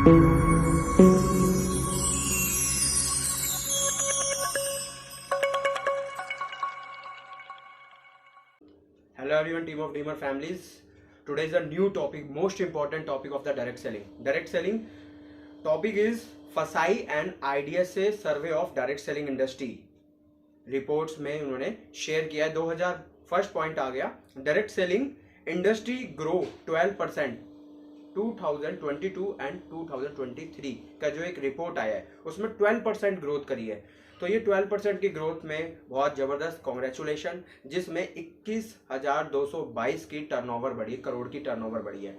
Hello everyone, team of Dreamer families. Today is a new topic, most important topic of the direct selling. Direct selling topic is FSAI and IDSA survey of direct selling industry. Reports में उन्होंने share किया है 2000 first point आ गया, direct selling industry grow 12% 2022 and 2023 का जो एक report आया है उसमें 12% ग्रोथ करी है। तो ये 12% की ग्रोथ में बहुत ज़बरदस्त कॉन्ग्रेचुलेशन, जिसमें 21,222 की टर्नओवर बढ़ी, करोड़ की टर्नओवर बढ़ी है।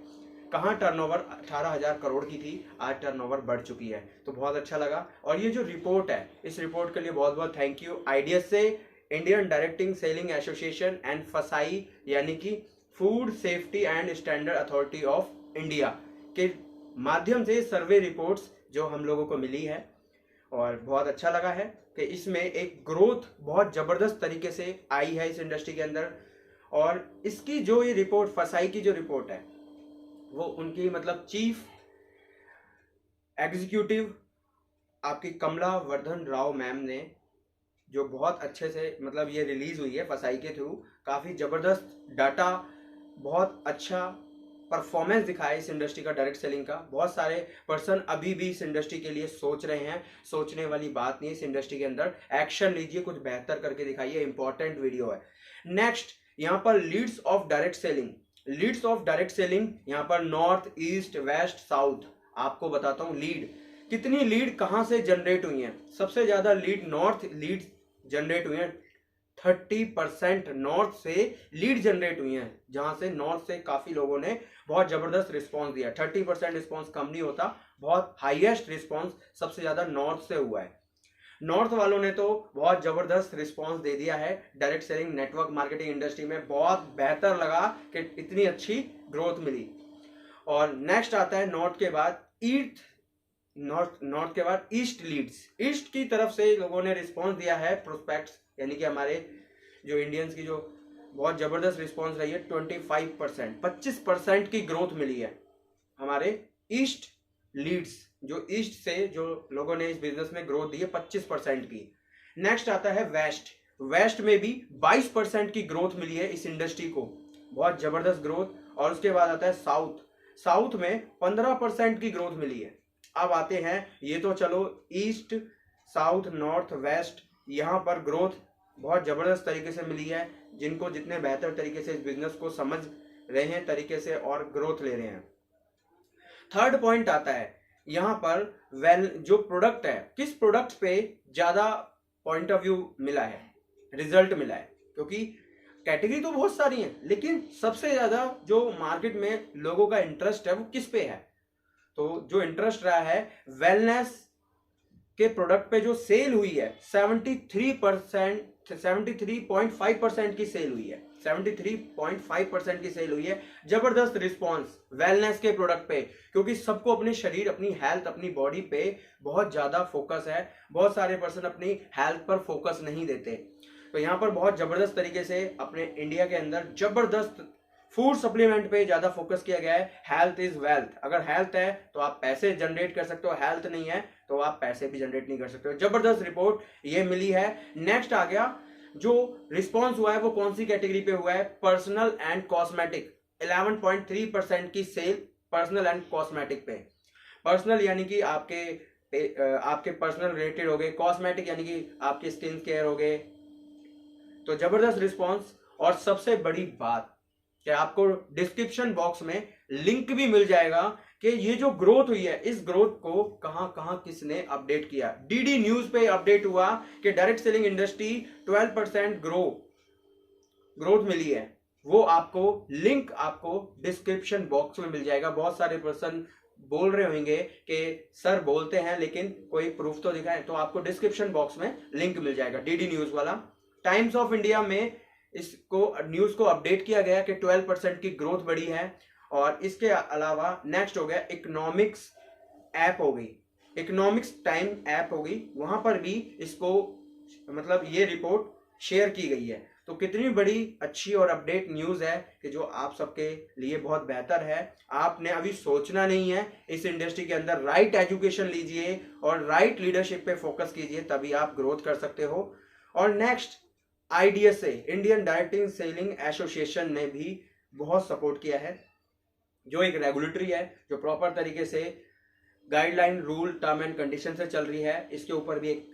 कहाँ टर्नओवर 18,000 करोड़ की थी, आज टर्नओवर बढ़ चुकी है, तो बहुत अच्छा लगा। और ये जो रिपोर्ट है, इस रिपोर्ट के लिए बहुत बहुत thank you IDSA, Indian directing selling association and FSAI यानी कि food safety and standard authority of India के माध्यम से सर्वे रिपोर्ट्स जो हम लोगों को मिली है। और बहुत अच्छा लगा है कि इसमें एक ग्रोथ बहुत ज़बरदस्त तरीके से आई है इस इंडस्ट्री के अंदर। और इसकी जो ये रिपोर्ट FSAI की जो रिपोर्ट है वो उनकी मतलब चीफ एग्जीक्यूटिव आपकी कमला वर्धन राव मैम ने जो बहुत अच्छे से मतलब ये रिलीज हुई है FSAI के थ्रू, काफ़ी ज़बरदस्त डाटा, बहुत अच्छा परफॉर्मेंस दिखाया इस इंडस्ट्री का, डायरेक्ट सेलिंग का। बहुत सारे पर्सन अभी भी इस इंडस्ट्री के लिए सोच रहे हैं, सोचने वाली बात नहीं है। इस इंडस्ट्री के अंदर एक्शन लीजिए, कुछ बेहतर करके दिखाइए, इंपॉर्टेंट वीडियो है। नेक्स्ट यहाँ पर Leeds of direct selling, Leeds of direct selling यहाँ पर नॉर्थ, ईस्ट, वेस्ट, साउथ। आपको बताता हूँ लीड, कितनी लीड कहाँ से जनरेट हुई हैं। सबसे ज़्यादा लीड नॉर्थ लीड जनरेट हुई हैं, 30% नॉर्थ से लीड जनरेट हुई हैं, जहां से नॉर्थ से काफी लोगों ने बहुत जबरदस्त रिस्पांस दिया। 30% रिस्पांस कम नहीं होता, बहुत हाईएस्ट रिस्पांस सबसे ज्यादा नॉर्थ से हुआ है। नॉर्थ वालों ने तो बहुत जबरदस्त रिस्पांस दे दिया है direct selling network marketing industry में। बहुत बेहतर लगा कि इतनी अच्छी ग्रोथ मिली। और नेक्स्ट आता है नॉर्थ के बाद ईस्ट, नॉर्थ के बाद ईस्ट लीड्स। ईस्ट की तरफ से लोगों ने रिस्पांस दिया है, प्रोस्पेक्ट्स यानी कि हमारे जो इंडियंस की जो बहुत ज़बरदस्त रिस्पांस रही है 25%, 25% की ग्रोथ मिली है हमारे ईस्ट लीड्स, जो ईस्ट से जो लोगों ने इस बिजनेस में ग्रोथ दी है 25% की। नेक्स्ट आता है वेस्ट, वेस्ट में भी 22% की ग्रोथ मिली है इस इंडस्ट्री को, बहुत ज़बरदस्त ग्रोथ। और उसके बाद आता है साउथ, साउथ में 15% की ग्रोथ मिली है। अब आते हैं, ये तो चलो ईस्ट, साउथ, नॉर्थ, वेस्ट, यहाँ पर ग्रोथ बहुत ज़बरदस्त तरीके से मिली है। जिनको जितने बेहतर तरीके से इस बिजनेस को समझ रहे हैं तरीके से और ग्रोथ ले रहे हैं। थर्ड पॉइंट आता है यहाँ पर वेल, जो प्रोडक्ट है, किस प्रोडक्ट पे ज़्यादा पॉइंट ऑफ व्यू मिला है, रिजल्ट मिला है। क्योंकि कैटेगरी तो बहुत सारी हैं, लेकिन सबसे ज़्यादा जो मार्केट में लोगों का इंटरेस्ट है वो किस पे है। तो जो इंटरेस्ट रहा है वेलनेस के प्रोडक्ट पे, जो सेल हुई है 73.5% की सेल हुई है, 73.5% की सेल हुई है। जबरदस्त रिस्पांस वेलनेस के प्रोडक्ट पे, क्योंकि सबको अपने शरीर, अपनी हेल्थ, अपनी बॉडी पे बहुत ज्यादा फोकस है। बहुत सारे पर्सन अपनी हेल्थ पर फोकस नहीं देते, तो यहाँ पर बहुत जबरदस्त तरीके से अपने इंडिया के अंदर जबरदस्त फूड सप्लीमेंट पे ज्यादा फोकस किया गया है। हेल्थ इज वेल्थ, अगर हेल्थ है तो आप पैसे जनरेट कर सकते हो, हेल्थ नहीं है तो आप पैसे भी जनरेट नहीं कर सकते हो। जबरदस्त रिपोर्ट ये मिली है। नेक्स्ट आ गया, जो रिस्पॉन्स हुआ है वो कौन सी कैटेगरी पे हुआ है, पर्सनल एंड कॉस्मेटिक। 11.3% की सेल पर्सनल एंड कॉस्मेटिक पे। पर्सनल यानी कि आपके पर्सनल रिलेटेड हो गए, कॉस्मेटिक यानी कि आपकी स्किन केयर हो गए। तो जबरदस्त रिस्पॉन्स। और सबसे बड़ी बात कि आपको डिस्क्रिप्शन बॉक्स में लिंक भी मिल जाएगा कि ये जो ग्रोथ हुई है, इस ग्रोथ को कहां कहां किसने अपडेट किया। डीडी न्यूज पे अपडेट हुआ कि डायरेक्ट सेलिंग इंडस्ट्री 12% ग्रोथ मिली है। वो आपको लिंक आपको डिस्क्रिप्शन बॉक्स में मिल जाएगा। बहुत सारे पर्सन बोल रहे होंगे कि सर बोलते हैं लेकिन कोई प्रूफ तो दिखाए, तो आपको डिस्क्रिप्शन बॉक्स में लिंक मिल जाएगा, डीडी न्यूज वाला। टाइम्स ऑफ इंडिया में इसको न्यूज को अपडेट किया गया कि 12% की ग्रोथ बढ़ी है। और इसके अलावा नेक्स्ट हो गया इकोनॉमिक्स ऐप हो गई, इकोनॉमिक्स टाइम ऐप हो गई, वहां पर भी इसको मतलब ये रिपोर्ट शेयर की गई है। तो कितनी बड़ी अच्छी और अपडेट न्यूज़ है कि जो आप सबके लिए बहुत बेहतर है। आपने अभी सोचना नहीं है, इस इंडस्ट्री के अंदर राइट एजुकेशन लीजिए और राइट लीडरशिप पे फोकस कीजिए, तभी आप ग्रोथ कर सकते हो। और next, IDSA Indian directing selling association ने भी बहुत सपोर्ट किया है, जो एक रेगुलेटरी है जो प्रॉपर तरीके से guideline, rule, term and condition से चल रही है। इसके ऊपर भी एक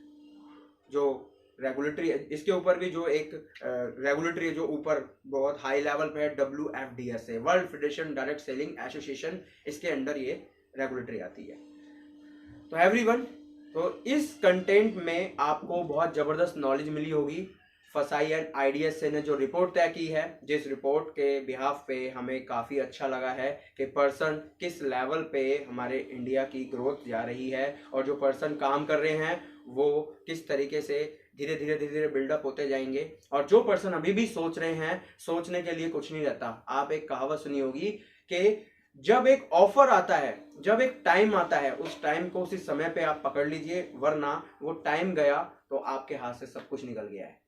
जो रेगुलेटरी है, इसके ऊपर भी जो एक रेगुलेटरी है जो ऊपर बहुत हाई लेवल पे है, WFDSA world federation direct selling association, इसके अंडर ये रेगुलेटरी आती है। तो एवरीवन, तो इस कंटेंट में आपको बहुत जबरदस्त नॉलेज मिली होगी। फसाई एंड IDSA ने जो रिपोर्ट तय की है, जिस रिपोर्ट के बिहाफ पे हमें काफ़ी अच्छा लगा है कि पर्सन किस लेवल पे हमारे इंडिया की ग्रोथ जा रही है, और जो पर्सन काम कर रहे हैं वो किस तरीके से धीरे धीरे बिल्डअप होते जाएंगे। और जो पर्सन अभी भी सोच रहे हैं, सोचने के लिए कुछ नहीं रहता। आप एक कहावत सुनी होगी कि जब एक ऑफर आता है, जब एक टाइम आता है, उस टाइम को उसी समय पे आप पकड़ लीजिए, वरना वो टाइम गया तो आपके हाथ से सब कुछ निकल गया है।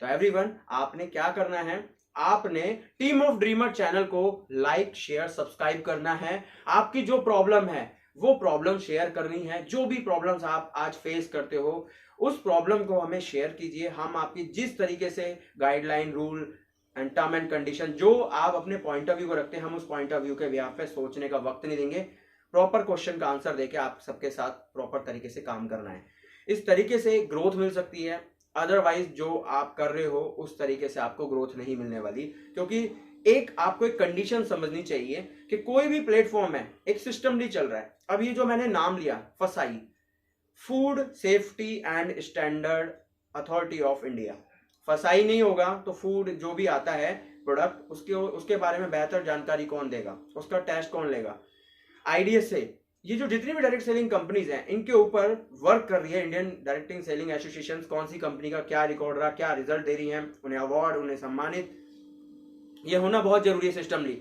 तो एवरीवन, आपने क्या करना है, आपने टीम ऑफ ड्रीमर चैनल को लाइक, शेयर, सब्सक्राइब करना है। आपकी जो प्रॉब्लम है वो प्रॉब्लम शेयर करनी है। जो भी प्रॉब्लम्स आप आज फेस करते हो उस प्रॉब्लम को हमें शेयर कीजिए। हम आपकी जिस तरीके से guideline, rule and term and condition जो आप अपने पॉइंट ऑफ व्यू को रखते हैं, हम उस पॉइंट ऑफ व्यू के बिहाफ पे सोचने का वक्त नहीं देंगे। प्रॉपर क्वेश्चन का आंसर देके आप सबके साथ प्रॉपर तरीके से काम करना है। इस तरीके से ग्रोथ मिल सकती है, अदरवाइज जो आप कर रहे हो उस तरीके से आपको ग्रोथ नहीं मिलने वाली। क्योंकि आपको एक कंडीशन समझनी चाहिए कि कोई भी प्लेटफॉर्म है, एक सिस्टम नहीं चल रहा है। अब ये जो मैंने नाम लिया, फसाई, food safety and standard authority of India, फसाई नहीं होगा तो फूड जो भी आता है प्रोडक्ट, उसके बारे में बेहतर जानकारी कौन देगा, उसका टेस्ट कौन लेगा? IDSA, ये जो जितनी भी डायरेक्ट सेलिंग कंपनीज हैं, इनके ऊपर वर्क कर रही है इंडियन डायरेक्टिंग सेलिंग एसोसिएशन। कौन सी कंपनी का क्या रिकॉर्ड रहा, क्या रिजल्ट दे रही है, उन्हें अवार्ड, उन्हें सम्मानित, ये होना बहुत जरूरी है सिस्टमली।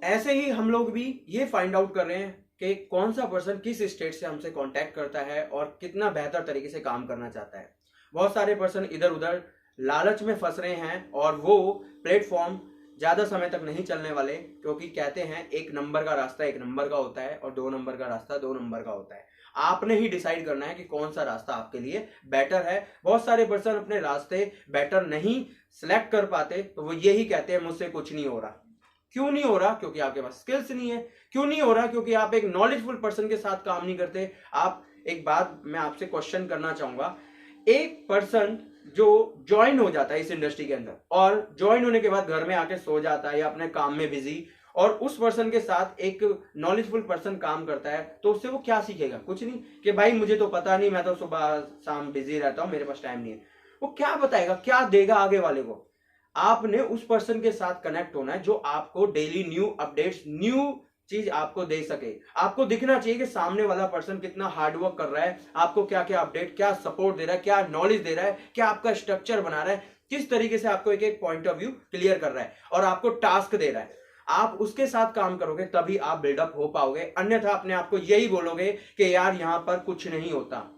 ऐसे ही हम लोग भी ये फाइंड आउट कर रहे हैं कि कौन सा पर्सन किस स्टेट से हमसे कांटेक्ट करता है और कितना बेहतर तरीके से काम करना चाहता है। बहुत सारे पर्सन इधर उधर लालच में फंस रहे हैं और वो प्लेटफॉर्म ज्यादा समय तक नहीं चलने वाले, क्योंकि कहते हैं एक नंबर का रास्ता एक नंबर का होता है और 2 नंबर का रास्ता 2 नंबर का होता है। आपने ही डिसाइड करना है कि कौन सा रास्ता आपके लिए बेटर है। बहुत सारे पर्सन अपने रास्ते बेटर नहीं सिलेक्ट कर पाते, तो वो यही कहते हैं मुझसे कुछ नहीं हो रहा। क्यों नहीं हो रहा? क्योंकि आपके पास स्किल्स नहीं है। क्यों नहीं हो रहा? क्योंकि आप एक नॉलेजफुल पर्सन के साथ काम नहीं करते। आप एक बात मैं आपसे क्वेश्चन करना चाहूंगा, एक पर्सन जो ज्वाइन हो जाता है इस इंडस्ट्री के अंदर और ज्वाइन होने के बाद घर में आके सो जाता है या अपने काम में बिजी, और उस पर्सन के साथ एक नॉलेजफुल पर्सन काम करता है, तो उससे वो क्या सीखेगा? कुछ नहीं, कि भाई मुझे तो पता नहीं, मैं तो सुबह शाम बिजी रहता हूं, मेरे पास टाइम नहीं है। वो क्या बताएगा, क्या देगा आगे वाले को? आपने उस पर्सन के साथ कनेक्ट होना है जो आपको डेली न्यू अपडेट्स, न्यू चीज आपको दे सके। आपको दिखना चाहिए कि सामने वाला पर्सन कितना हार्डवर्क कर रहा है, आपको क्या क्या अपडेट, क्या सपोर्ट दे रहा है, क्या नॉलेज दे रहा है, क्या आपका स्ट्रक्चर बना रहा है, किस तरीके से आपको एक एक पॉइंट ऑफ व्यू क्लियर कर रहा है और आपको टास्क दे रहा है। आप उसके साथ काम करोगे तभी आप बिल्डअप हो पाओगे, अन्यथा अपने आप को यही बोलोगे कि यार यहां पर कुछ नहीं होता।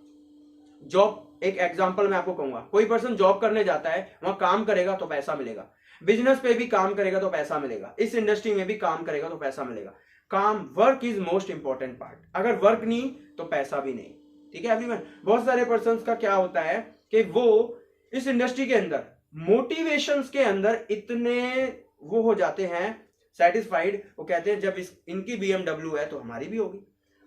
जॉब, एक एग्जांपल मैं आपको कहूंगा, कोई पर्सन जॉब करने जाता है, वहां काम करेगा तो पैसा मिलेगा, बिजनेस पे भी काम करेगा तो पैसा मिलेगा, इस इंडस्ट्री में भी काम करेगा तो पैसा मिलेगा। काम, work is most important part. अगर वर्क नहीं तो पैसा भी नहीं। ठीक है एवरीवन। बहुत सारे पर्सन का क्या होता है कि वो इस इंडस्ट्री के अंदर मोटिवेशंस के अंदर इतने वो हो जाते हैं सेटिस्फाइड, वो कहते हैं जब इनकी BMW है तो हमारी भी होगी।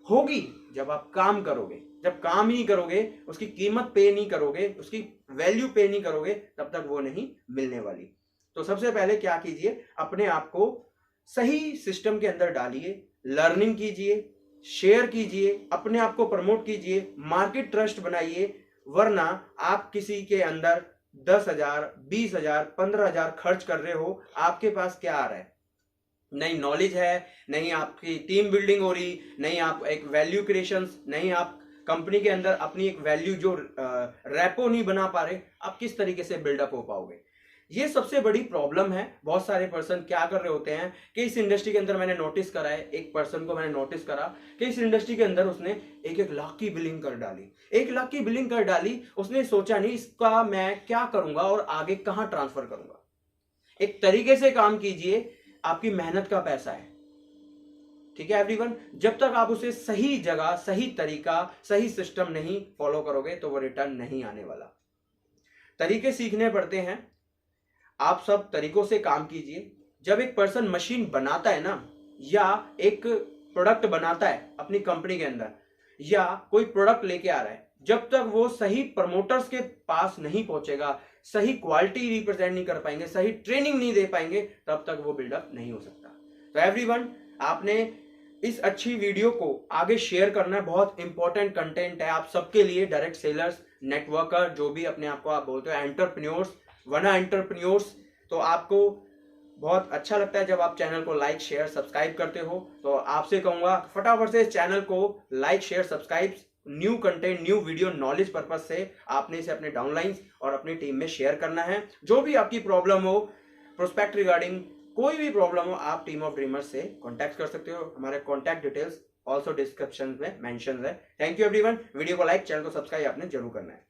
होगी जब आप काम करोगे। जब काम ही नहीं करोगे, उसकी कीमत पे नहीं करोगे, उसकी वैल्यू पे नहीं करोगे, तब तक वो नहीं मिलने वाली। तो सबसे पहले क्या कीजिए, अपने आप को सही सिस्टम के अंदर डालिए, लर्निंग कीजिए, शेयर कीजिए, अपने आप को प्रमोट कीजिए, मार्केट ट्रस्ट बनाइए। वरना आप किसी के अंदर 10,000, 20,000, 15,000 खर्च कर रहे हो, आपके पास क्या आ रहा है? नहीं नॉलेज है, नहीं आपकी टीम बिल्डिंग हो रही, नहीं आप एक वैल्यू क्रिएशन, नहीं आप कंपनी के अंदर अपनी एक वैल्यू जो रैपो नहीं बना पा रहे। आप किस तरीके से बिल्डअप हो पाओगे? ये सबसे बड़ी प्रॉब्लम है। बहुत सारे पर्सन क्या कर रहे होते हैं कि इस इंडस्ट्री के अंदर मैंने नोटिस करा है, एक पर्सन को मैंने नोटिस करा कि इस इंडस्ट्री के अंदर उसने 1-1 लाख की बिलिंग कर डाली, 1 लाख की बिलिंग कर डाली। उसने सोचा नहीं इसका मैं क्या करूंगा और आगे कहां ट्रांसफर करूंगा। एक तरीके से काम कीजिए, आपकी मेहनत का पैसा है, ठीक है एवरीवन। जब तक आप उसे सही जगह, सही तरीका, सही सिस्टम नहीं फॉलो करोगे तो वो रिटर्न नहीं आने वाला। तरीके सीखने पड़ते हैं, आप सब तरीकों से काम कीजिए। जब एक पर्सन मशीन बनाता है ना, या एक प्रोडक्ट बनाता है अपनी कंपनी के अंदर, या कोई प्रोडक्ट लेके आ रहा है, जब तक वो सही प्रमोटर्स के पास नहीं पहुंचेगा, सही क्वालिटी रिप्रेजेंट नहीं कर पाएंगे, सही ट्रेनिंग नहीं दे पाएंगे, तब तक वो बिल्डअप नहीं हो सकता। तो एवरीवन, आपने इस अच्छी वीडियो को आगे शेयर करना है, बहुत इंपॉर्टेंट कंटेंट है आप सबके लिए। डायरेक्ट सेलर्स, नेटवर्कर, जो भी अपने आप को आप बोलते हो, एंटरप्रेन्योर्स, वना एंटरप्रेन्योर्स, तो आपको बहुत अच्छा लगता है जब आप चैनल को लाइक, शेयर, सब्सक्राइब करते हो। तो आपसे कहूंगा फटाफट से इस चैनल को like, share, subscribe, new content, new video, knowledge purpose से आपने इसे अपने डाउनलाइंस और अपनी टीम में शेयर करना है। जो भी आपकी प्रॉब्लम हो, प्रोस्पेक्ट रिगार्डिंग कोई भी प्रॉब्लम हो, आप टीम ऑफ ड्रीमर्स से कॉन्टैक्ट कर सकते हो। हमारे कॉन्टैक्ट डिटेल्स ऑल्सो डिस्क्रिप्शन में मेंशन है। Thank you everyone. वीडियो को लाइक, चैनल को सब्सक्राइब आपने जरूर करना है।